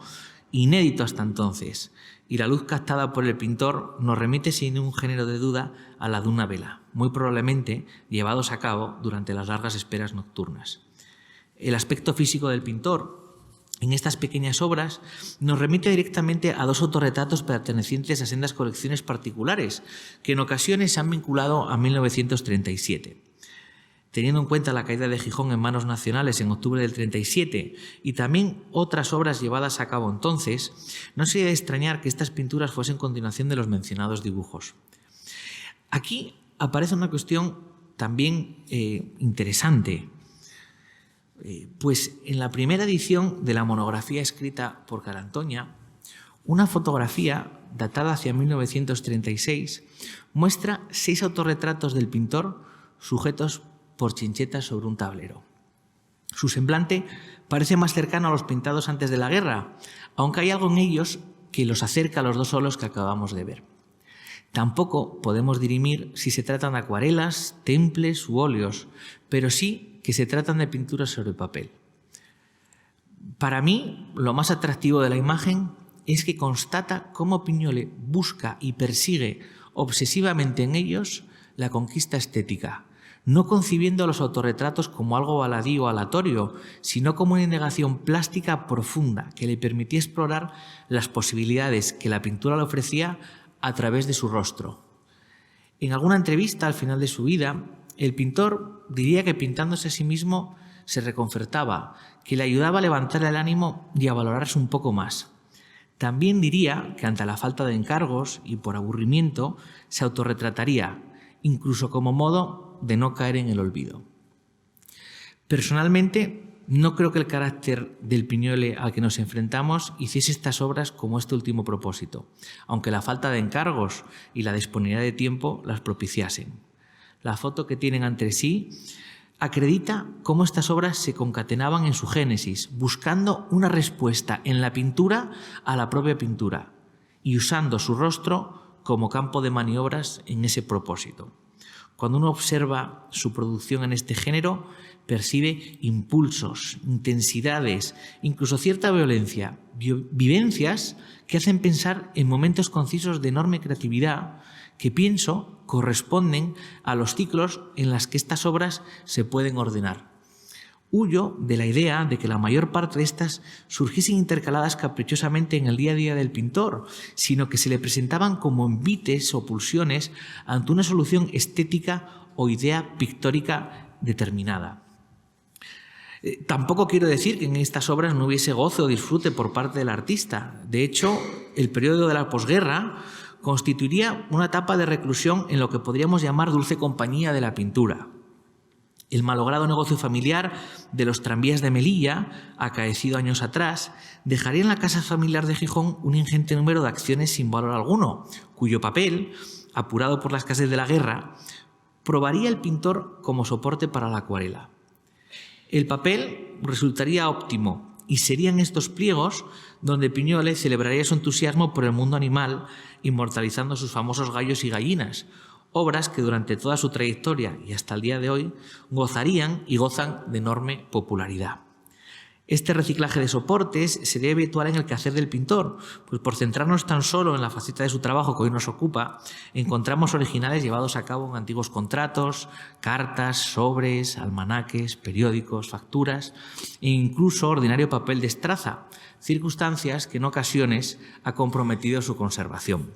inédito hasta entonces, y la luz captada por el pintor nos remite sin ningún género de duda a la de una vela, muy probablemente llevados a cabo durante las largas esperas nocturnas. El aspecto físico del pintor en estas pequeñas obras nos remite directamente a dos autorretratos pertenecientes a sendas colecciones particulares que en ocasiones se han vinculado a 1937. Teniendo en cuenta la caída de Gijón en manos nacionales en octubre del 37 y también otras obras llevadas a cabo entonces, no sería de extrañar que estas pinturas fuesen continuación de los mencionados dibujos. Aquí aparece una cuestión también interesante. Pues en la primera edición de la monografía escrita por Carantoña, una fotografía datada hacia 1936 muestra 6 autorretratos del pintor sujetos por chinchetas sobre un tablero. Su semblante parece más cercano a los pintados antes de la guerra, aunque hay algo en ellos que los acerca a los dos solos que acabamos de ver. Tampoco podemos dirimir si se tratan de acuarelas, temples u óleos, pero sí que se tratan de pinturas sobre papel. Para mí, lo más atractivo de la imagen es que constata cómo Piñole busca y persigue obsesivamente en ellos la conquista estética, no concibiendo los autorretratos como algo baladí o aleatorio, sino como una indagación plástica profunda que le permitía explorar las posibilidades que la pintura le ofrecía a través de su rostro. En alguna entrevista al final de su vida, el pintor diría que pintándose a sí mismo se reconfortaba, que le ayudaba a levantar el ánimo y a valorarse un poco más. También diría que ante la falta de encargos y por aburrimiento se autorretrataría, incluso como modo de no caer en el olvido. Personalmente, no creo que el carácter del Piñole al que nos enfrentamos hiciese estas obras como este último propósito, aunque la falta de encargos y la disponibilidad de tiempo las propiciasen. La foto que tienen ante sí acredita cómo estas obras se concatenaban en su génesis, buscando una respuesta en la pintura a la propia pintura y usando su rostro como campo de maniobras en ese propósito. Cuando uno observa su producción en este género, percibe impulsos, intensidades, incluso cierta violencia, vivencias que hacen pensar en momentos concisos de enorme creatividad que pienso corresponden a los ciclos en los que estas obras se pueden ordenar. Huyo de la idea de que la mayor parte de estas surgiesen intercaladas caprichosamente en el día a día del pintor, sino que se le presentaban como envites o pulsiones ante una solución estética o idea pictórica determinada. Tampoco quiero decir que en estas obras no hubiese goce o disfrute por parte del artista. De hecho, el periodo de la posguerra constituiría una etapa de reclusión en lo que podríamos llamar dulce compañía de la pintura. El malogrado negocio familiar de los tranvías de Melilla, acaecido años atrás, dejaría en la casa familiar de Gijón un ingente número de acciones sin valor alguno, cuyo papel, apurado por la escasez de la guerra, probaría el pintor como soporte para la acuarela. El papel resultaría óptimo y serían estos pliegos donde Piñole celebraría su entusiasmo por el mundo animal, inmortalizando sus famosos gallos y gallinas, obras que durante toda su trayectoria y hasta el día de hoy gozarían y gozan de enorme popularidad. Este reciclaje de soportes sería habitual en el quehacer del pintor, pues por centrarnos tan solo en la faceta de su trabajo que hoy nos ocupa, encontramos originales llevados a cabo en antiguos contratos, cartas, sobres, almanaques, periódicos, facturas e incluso ordinario papel de estraza, circunstancias que en ocasiones ha comprometido su conservación.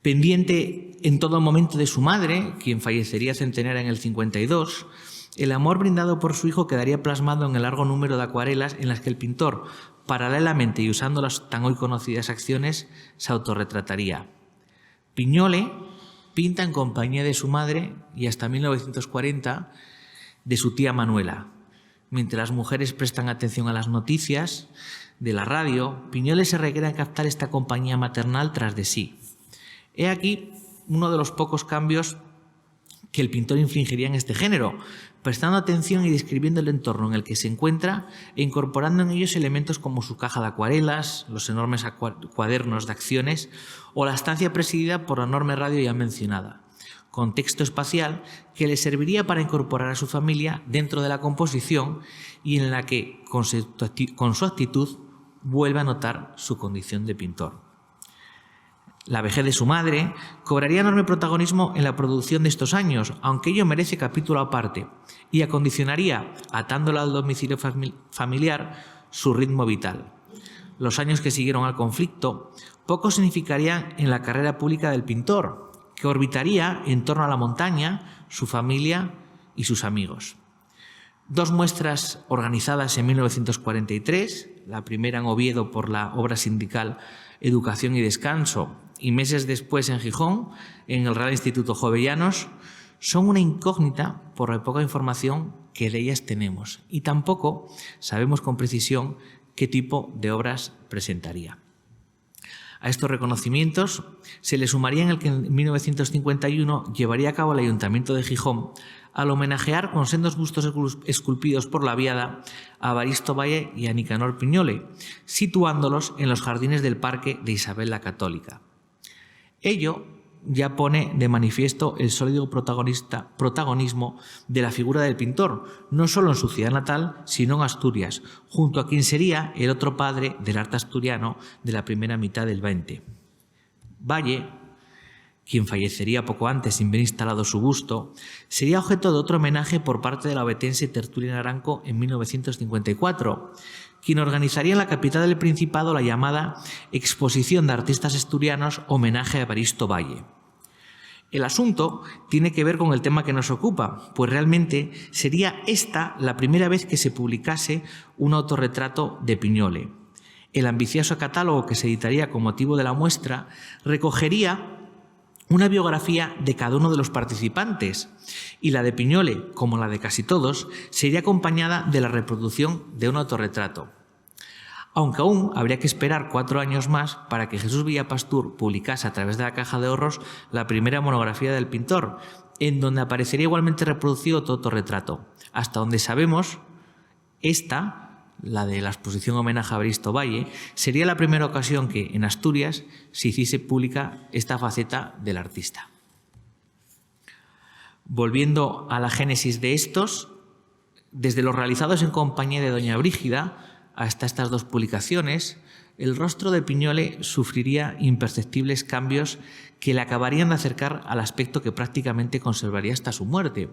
Pendiente en todo momento de su madre, quien fallecería centenaria en el 52, el amor brindado por su hijo quedaría plasmado en el largo número de acuarelas en las que el pintor, paralelamente y usando las tan hoy conocidas acciones, se autorretrataría. Piñole pinta en compañía de su madre y hasta 1940 de su tía Manuela. Mientras las mujeres prestan atención a las noticias de la radio, Piñole se requiere en captar esta compañía maternal tras de sí. He aquí uno de los pocos cambios que el pintor infligiría en este género, prestando atención y describiendo el entorno en el que se encuentra e incorporando en ellos elementos como su caja de acuarelas, los enormes cuadernos de acciones o la estancia presidida por la enorme radio ya mencionada, contexto espacial que le serviría para incorporar a su familia dentro de la composición y en la que, con su actitud, vuelve a notar su condición de pintor. La vejez de su madre cobraría enorme protagonismo en la producción de estos años, aunque ello merece capítulo aparte, y acondicionaría, atándola al domicilio familiar, su ritmo vital. Los años que siguieron al conflicto poco significarían en la carrera pública del pintor, que orbitaría en torno a la montaña, su familia y sus amigos. Dos muestras organizadas en 1943, la primera en Oviedo por la obra sindical Educación y Descanso, y meses después en Gijón, en el Real Instituto Jovellanos, son una incógnita por la poca información que de ellas tenemos y tampoco sabemos con precisión qué tipo de obras presentaría. A estos reconocimientos se le sumaría en el que en 1951 llevaría a cabo el Ayuntamiento de Gijón al homenajear con sendos bustos esculpidos por la Viada a Evaristo Valle y a Nicanor Piñole, situándolos en los jardines del Parque de Isabel la Católica. Ello ya pone de manifiesto el sólido protagonismo de la figura del pintor, no solo en su ciudad natal, sino en Asturias, junto a quien sería el otro padre del arte asturiano de la primera mitad del XX. Valle, quien fallecería poco antes sin ver instalado su busto, sería objeto de otro homenaje por parte de la obetense Tertulia Naranco en 1954, quien organizaría en la capital del Principado la llamada Exposición de Artistas Asturianos Homenaje a Evaristo Valle. El asunto tiene que ver con el tema que nos ocupa, pues realmente sería esta la primera vez que se publicase un autorretrato de Piñole. El ambicioso catálogo que se editaría con motivo de la muestra recogería una biografía de cada uno de los participantes, y la de Piñole, como la de casi todos, sería acompañada de la reproducción de un autorretrato. Aunque aún habría que esperar 4 años más para que Jesús Villapastur publicase a través de la Caja de Ahorros la primera monografía del pintor, en donde aparecería igualmente reproducido todo autorretrato. Hasta donde sabemos, esta, la de la exposición homenaje a Evaristo Valle, sería la primera ocasión que en Asturias se hiciese pública esta faceta del artista. Volviendo a la génesis de estos, desde los realizados en compañía de doña Brígida hasta estas 2 publicaciones, el rostro de Piñole sufriría imperceptibles cambios que le acabarían de acercar al aspecto que prácticamente conservaría hasta su muerte.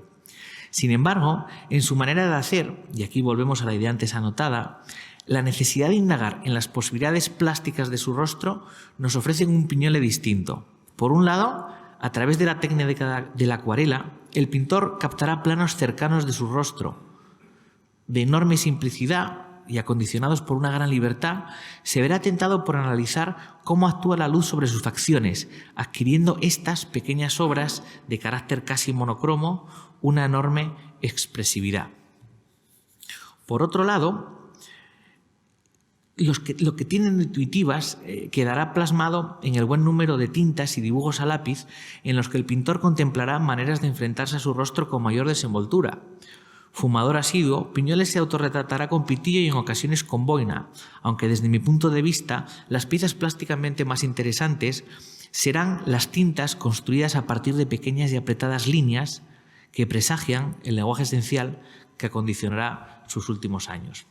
Sin embargo, en su manera de hacer, y aquí volvemos a la idea antes anotada, la necesidad de indagar en las posibilidades plásticas de su rostro nos ofrecen un Piñole distinto. Por un lado, a través de la técnica de la acuarela, el pintor captará planos cercanos de su rostro. De enorme simplicidad y acondicionados por una gran libertad, se verá tentado por analizar cómo actúa la luz sobre sus facciones, adquiriendo estas pequeñas obras de carácter casi monocromo una enorme expresividad. Por otro lado, lo que tienen intuitivas quedará plasmado en el buen número de tintas y dibujos a lápiz en los que el pintor contemplará maneras de enfrentarse a su rostro con mayor desenvoltura. Fumador asiduo, Piñole se autorretratará con pitillo y en ocasiones con boina, aunque desde mi punto de vista las piezas plásticamente más interesantes serán las tintas construidas a partir de pequeñas y apretadas líneas que presagian el lenguaje esencial que acondicionará sus últimos años.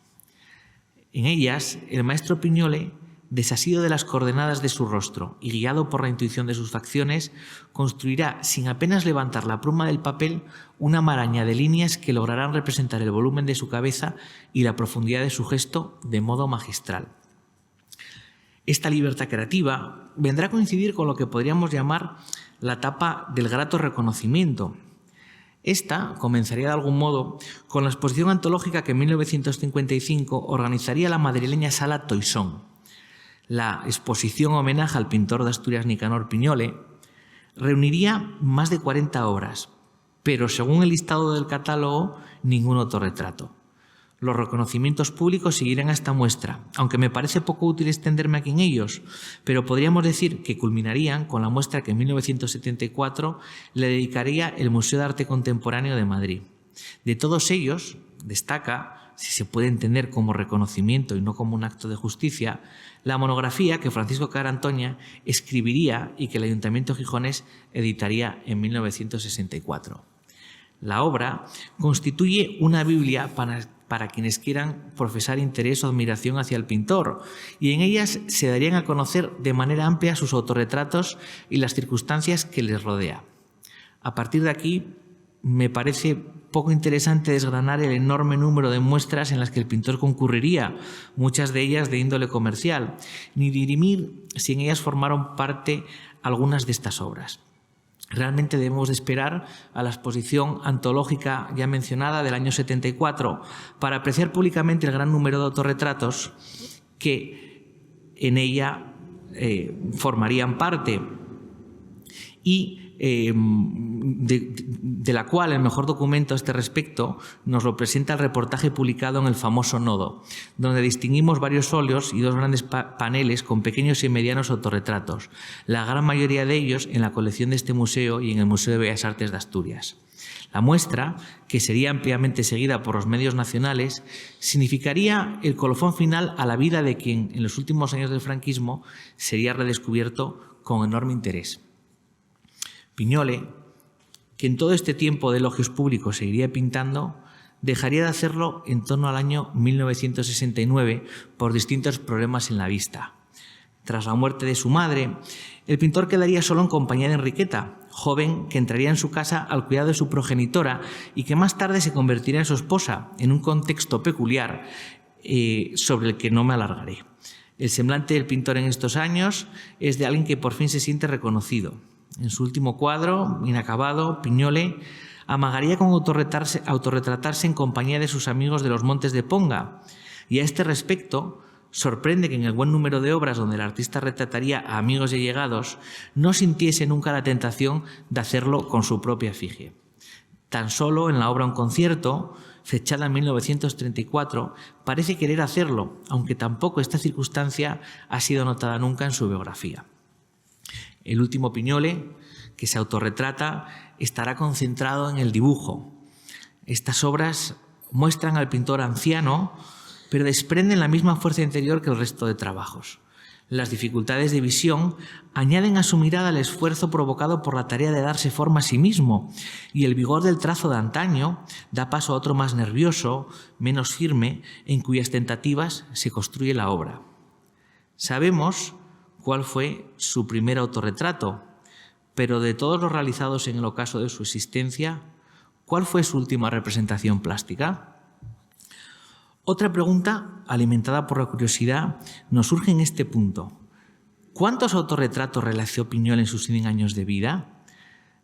En ellas, el maestro Piñole, desasido de las coordenadas de su rostro y guiado por la intuición de sus facciones, construirá, sin apenas levantar la pluma del papel, una maraña de líneas que lograrán representar el volumen de su cabeza y la profundidad de su gesto de modo magistral. Esta libertad creativa vendrá a coincidir con lo que podríamos llamar la etapa del grato reconocimiento. Esta comenzaría de algún modo con la exposición antológica que en 1955 organizaría la madrileña Sala Toisón. La exposición homenaje al pintor de Asturias Nicanor Piñole reuniría más de 40 obras, pero según el listado del catálogo, ningún autorretrato. Los reconocimientos públicos seguirán a esta muestra, aunque me parece poco útil extenderme aquí en ellos, pero podríamos decir que culminarían con la muestra que en 1974 le dedicaría el Museo de Arte Contemporáneo de Madrid. De todos ellos, destaca, si se puede entender como reconocimiento y no como un acto de justicia, la monografía que Francisco Carantoña escribiría y que el Ayuntamiento gijonés editaría en 1964. La obra constituye una Biblia para quienes quieran profesar interés o admiración hacia el pintor, y en ellas se darían a conocer de manera amplia sus autorretratos y las circunstancias que les rodea. A partir de aquí, me parece poco interesante desgranar el enorme número de muestras en las que el pintor concurriría, muchas de ellas de índole comercial, ni dirimir si en ellas formaron parte algunas de estas obras. Realmente debemos de esperar a la exposición antológica ya mencionada del año 74 para apreciar públicamente el gran número de autorretratos que en ella formarían parte y de la cual el mejor documento a este respecto nos lo presenta el reportaje publicado en el famoso Nodo, donde distinguimos varios óleos y 2 grandes paneles con pequeños y medianos autorretratos, la gran mayoría de ellos en la colección de este museo y en el Museo de Bellas Artes de Asturias. La muestra, que sería ampliamente seguida por los medios nacionales, significaría el colofón final a la vida de quien en los últimos años del franquismo sería redescubierto con enorme interés. Piñole, que en todo este tiempo de elogios públicos seguiría pintando, dejaría de hacerlo en torno al año 1969 por distintos problemas en la vista. Tras la muerte de su madre, el pintor quedaría solo en compañía de Enriqueta, joven que entraría en su casa al cuidado de su progenitora y que más tarde se convertiría en su esposa, en un contexto peculiar sobre el que no me alargaré. El semblante del pintor en estos años es de alguien que por fin se siente reconocido. En su último cuadro, inacabado, Piñole amagaría con autorretratarse en compañía de sus amigos de los Montes de Ponga. Y a este respecto, sorprende que en el buen número de obras donde el artista retrataría a amigos y allegados no sintiese nunca la tentación de hacerlo con su propia efigie. Tan solo en la obra Un concierto, fechada en 1934, parece querer hacerlo, aunque tampoco esta circunstancia ha sido notada nunca en su biografía. El último Piñole, que se autorretrata, estará concentrado en el dibujo. Estas obras muestran al pintor anciano, pero desprenden la misma fuerza interior que el resto de trabajos. Las dificultades de visión añaden a su mirada el esfuerzo provocado por la tarea de darse forma a sí mismo, y el vigor del trazo de antaño da paso a otro más nervioso, menos firme, en cuyas tentativas se construye la obra. Sabemos cuál fue su primer autorretrato, pero de todos los realizados en el ocaso de su existencia, ¿cuál fue su última representación plástica? Otra pregunta, alimentada por la curiosidad, nos surge en este punto. ¿Cuántos autorretratos realizó Piñol en sus 100 años de vida?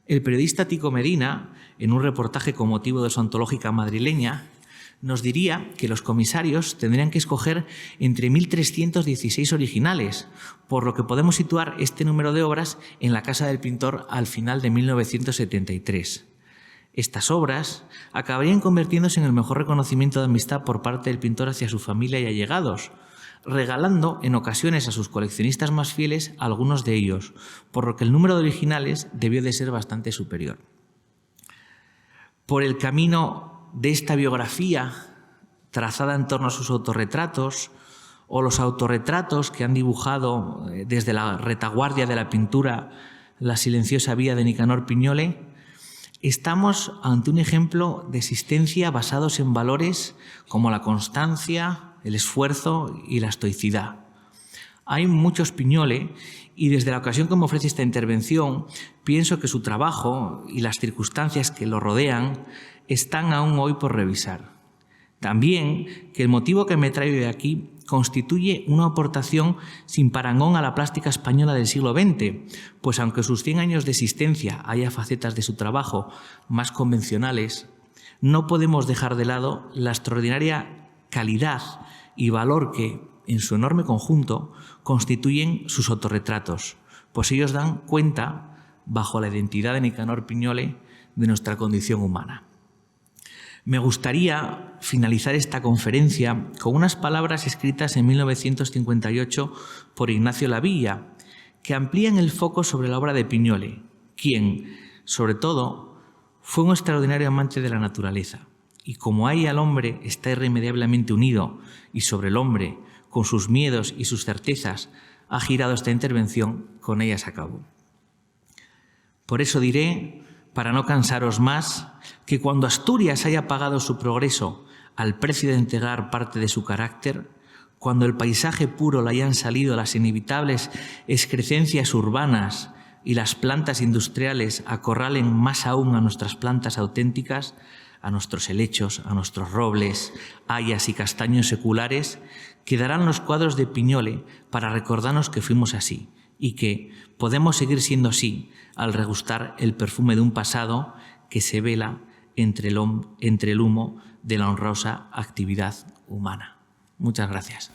El periodista Tico Medina, en un reportaje con motivo de su antológica madrileña, nos diría que los comisarios tendrían que escoger entre 1.316 originales, por lo que podemos situar este número de obras en la casa del pintor al final de 1973. Estas obras acabarían convirtiéndose en el mejor reconocimiento de amistad por parte del pintor hacia su familia y allegados, regalando en ocasiones a sus coleccionistas más fieles algunos de ellos, por lo que el número de originales debió de ser bastante superior. Por el camino de esta biografía, trazada en torno a sus autorretratos, o los autorretratos que han dibujado desde la retaguardia de la pintura la silenciosa vida de Nicanor Piñole, estamos ante un ejemplo de existencia basados en valores como la constancia, el esfuerzo y la estoicidad. Hay muchos Piñole y desde la ocasión que me ofrece esta intervención pienso que su trabajo y las circunstancias que lo rodean están aún hoy por revisar. También que el motivo que me traigo de aquí constituye una aportación sin parangón a la plástica española del siglo XX, pues aunque sus 100 años de existencia haya facetas de su trabajo más convencionales, no podemos dejar de lado la extraordinaria calidad y valor que, en su enorme conjunto, constituyen sus autorretratos, pues ellos dan cuenta, bajo la identidad de Nicanor Piñole, de nuestra condición humana. Me gustaría finalizar esta conferencia con unas palabras escritas en 1958 por Ignacio Lavilla, que amplían el foco sobre la obra de Piñole, quien, sobre todo, fue un extraordinario amante de la naturaleza. Y como ahí al hombre está irremediablemente unido, y sobre el hombre, con sus miedos y sus certezas, ha girado esta intervención, con ellas a cabo. Por eso diré, para no cansaros más, que cuando Asturias haya pagado su progreso al precio de entregar parte de su carácter, cuando el paisaje puro le hayan salido las inevitables excrescencias urbanas y las plantas industriales acorralen más aún a nuestras plantas auténticas, a nuestros helechos, a nuestros robles, hayas y castaños seculares, quedarán los cuadros de Piñole para recordarnos que fuimos así y que podemos seguir siendo así al regustar el perfume de un pasado que se vela entre el humo de la honrosa actividad humana. Muchas gracias.